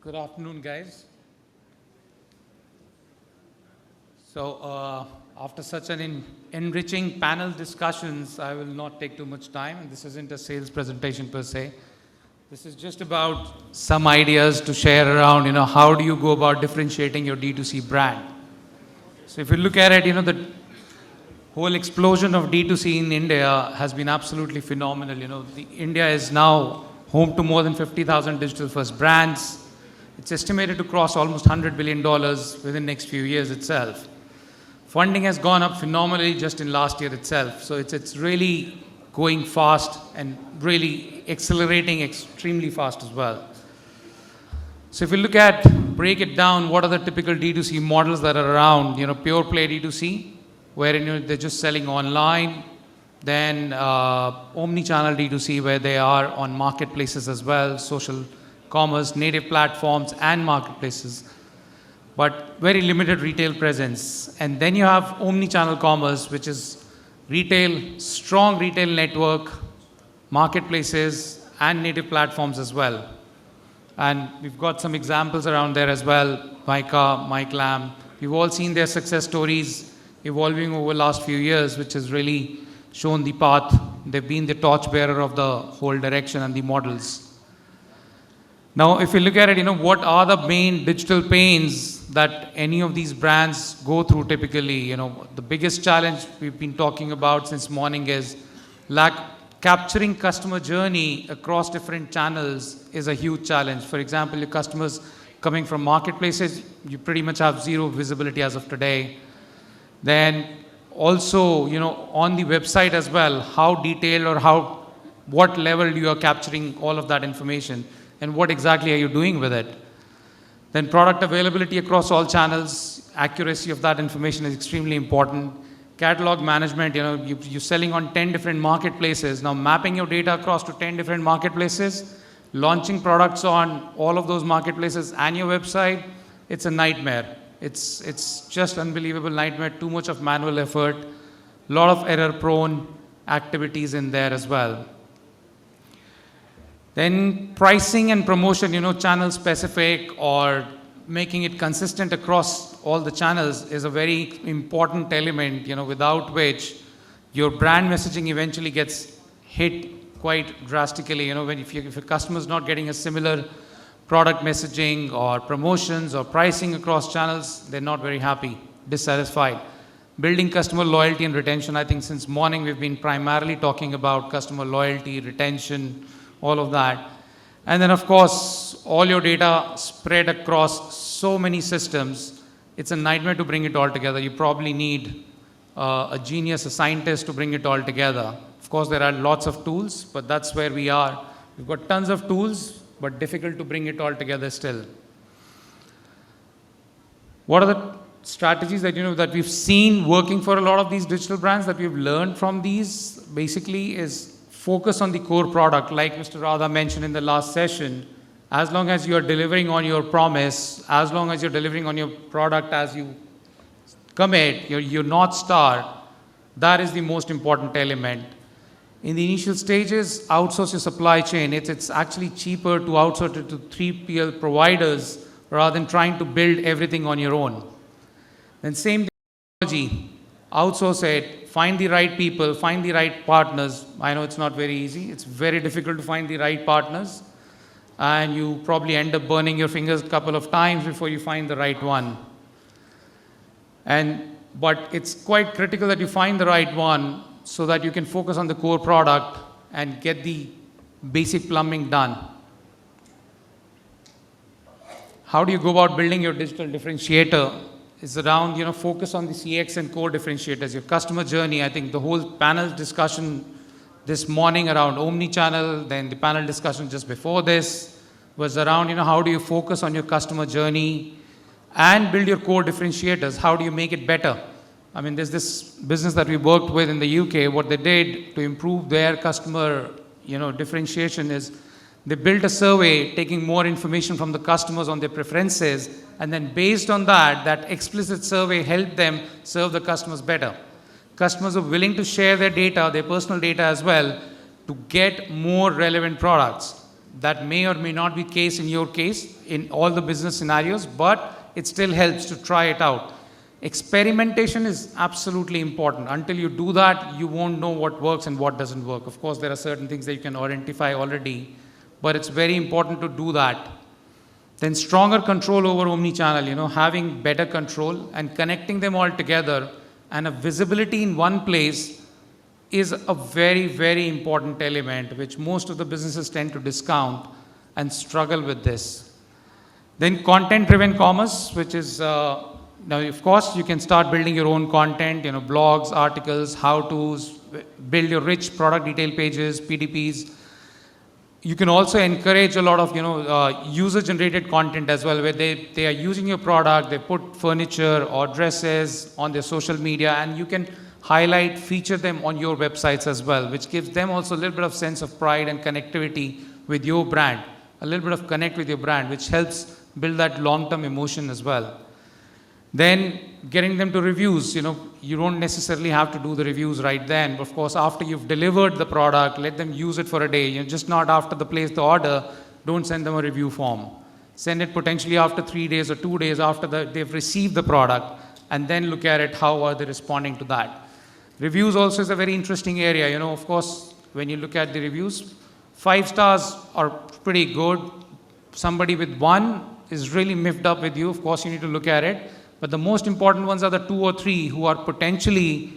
Good afternoon, guys. So, after such an enriching panel discussions, I will not take too much time, and this isn't a sales presentation per se. This is just about some ideas to share around, how do you go about differentiating your D2C brand. So if you look at it, the whole explosion of D2C in India has been absolutely phenomenal. India is now home to more than 50,000 digital first brands. It's estimated to cross almost $100 billion within the next few years itself. Funding has gone up phenomenally just in last year itself. So it's really going fast and really accelerating extremely fast as well. So if you break it down, what are the typical D2C models that are around? Pure play D2C, wherein they're just selling online. Then Omnichannel D2C, where they are on marketplaces as well, social commerce, native platforms, and marketplaces, but very limited retail presence. And then you have Omnichannel Commerce, which is strong retail network, marketplaces, and native platforms as well. And we've got some examples around there as well, MyKa, MyGlamm. We've all seen their success stories evolving over the last few years, which has really shown the path. They've been the torchbearer of the whole direction and the models. Now, if you look at it, what are the main digital pains that any of these brands go through typically? The biggest challenge we've been talking about since morning is capturing customer journey across different channels is a huge challenge. For example, your customers coming from marketplaces, you pretty much have zero visibility as of today. Then also, on the website as well, how detailed or what level you are capturing all of that information, and what exactly are you doing with it? Then product availability across all channels, accuracy of that information is extremely important. Catalog management, you're selling on 10 different marketplaces. Now mapping your data across to 10 different marketplaces, launching products on all of those marketplaces and your website, it's a nightmare. It's just unbelievable nightmare, too much of manual effort, a lot of error-prone activities in there as well. Then pricing and promotion, channel specific or making it consistent across all the channels is a very important element, without which your brand messaging eventually gets hit quite drastically. If your customer is not getting a similar product messaging or promotions or pricing across channels, they're not very happy, dissatisfied. Building customer loyalty and retention. I think since morning we've been primarily talking about customer loyalty, retention, all of that. And then of course, all your data spread across so many systems, it's a nightmare to bring it all together. You probably need a genius, a scientist to bring it all together. Of course, there are lots of tools, but that's where we are. We've got tons of tools, but difficult to bring it all together still. What are the strategies that that we've seen working for a lot of these digital brands that we've learned from these? Basically is focus on the core product, like Mr. Radha mentioned in the last session. As long as you're delivering on your promise, as long as you're delivering on your product as you commit, your North Star, that is the most important element. In the initial stages, outsource your supply chain. It's actually cheaper to outsource it to 3PL providers rather than trying to build everything on your own. Then same technology, outsource it, find the right people, find the right partners. I know it's not very easy. It's very difficult to find the right partners. And you probably end up burning your fingers a couple of times before you find the right one. But it's quite critical that you find the right one so that you can focus on the core product and get the basic plumbing done. How do you go about building your digital differentiator? It's around, focus on the CX and core differentiators, your customer journey. I think the whole panel discussion this morning around Omnichannel, then the panel discussion just before this was around, how do you focus on your customer journey and build your core differentiators? How do you make it better? I mean, there's this business that we worked with in the UK. What they did to improve their customer, differentiation is they built a survey taking more information from the customers on their preferences, and then based on that explicit survey helped them serve the customers better. Customers are willing to share their data, their personal data as well, to get more relevant products. That may or may not be the case in your case in all the business scenarios, but it still helps to try it out. Experimentation is absolutely important. Until you do that, you won't know what works and what doesn't work. Of course, there are certain things that you can identify already, but it's very important to do that. Then stronger control over omnichannel, having better control and connecting them all together, and a visibility in one place is a very, very important element, which most of the businesses tend to discount and struggle with this. Then content-driven commerce, which is, now of course you can start building your own content, blogs, articles, how-tos, build your rich product detail pages, PDPs. You can also encourage a lot of, user-generated content as well, where they are using your product, they put furniture or dresses on their social media, and you can highlight, feature them on your websites as well, which gives them also a little bit of sense of pride and connectivity with your brand, a little bit of connect with your brand, which helps build that long-term emotion as well. Then getting them to reviews, you don't necessarily have to do the reviews right then. But of course, after you've delivered the product, let them use it for a day. Just not after they place the order, don't send them a review form. Send it potentially after 3 days or 2 days after they've received the product, and then look at it, how are they responding to that. Reviews also is a very interesting area. Of course, when you look at the reviews, 5 stars are pretty good. Somebody with 1 is really miffed up with you. Of course, you need to look at it. But the most important ones are the 2 or 3 who are potentially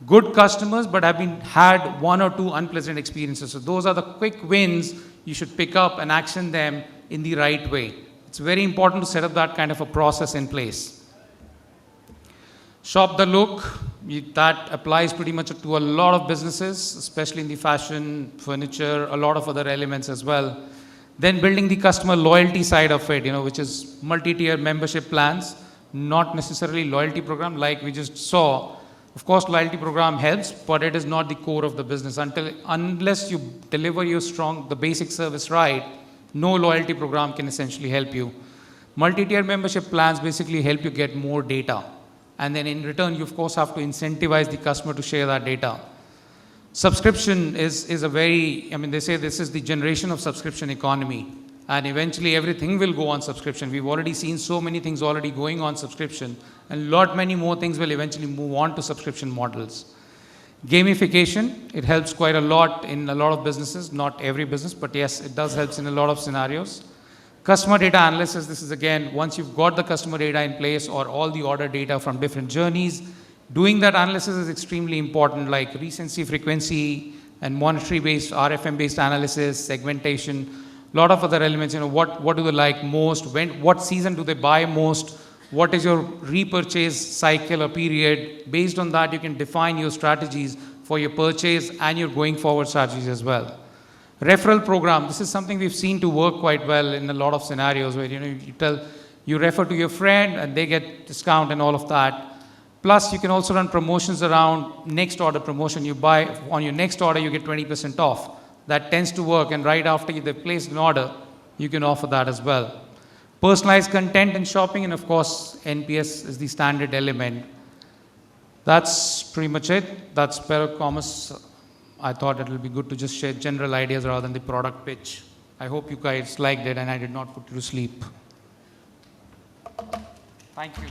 good customers but have had 1 or 2 unpleasant experiences. So those are the quick wins you should pick up and action them in the right way. It's very important to set up that kind of a process in place. Shop the look. That applies pretty much to a lot of businesses, especially in the fashion, furniture, a lot of other elements as well. Then building the customer loyalty side of it, which is multi-tier membership plans. Not necessarily loyalty program like we just saw. Of course, loyalty program helps, but it is not the core of the business. Unless you deliver the basic service right, no loyalty program can essentially help you. Multi-tier membership plans basically help you get more data. And then in return, you of course have to incentivize the customer to share that data. Subscription is a very, they say this is the generation of subscription economy. And eventually everything will go on subscription. We've already seen so many things already going on subscription, and many more things will eventually move on to subscription models. Gamification, it helps quite a lot in a lot of businesses, not every business, but yes, it does help in a lot of scenarios. Customer data analysis, this is again, once you've got the customer data in place or all the order data from different journeys, doing that analysis is extremely important, like recency, frequency, and monetary-based, RFM-based analysis, segmentation, a lot of other elements, what do they like most, what season do they buy most, what is your repurchase cycle or period. Based on that, you can define your strategies for your purchase and your going forward strategies as well. Referral program, this is something we've seen to work quite well in a lot of scenarios where you refer to your friend and they get discount and all of that. Plus, you can also run promotions around next order promotion. You buy on your next order, you get 20% off. That tends to work, and right after they've placed an order, you can offer that as well. Personalized content in shopping, and of course, NPS is the standard element. That's pretty much it. That's BetterCommerce. I thought it will be good to just share general ideas rather than the product pitch. I hope you guys liked it, and I did not put you to sleep. Thank you.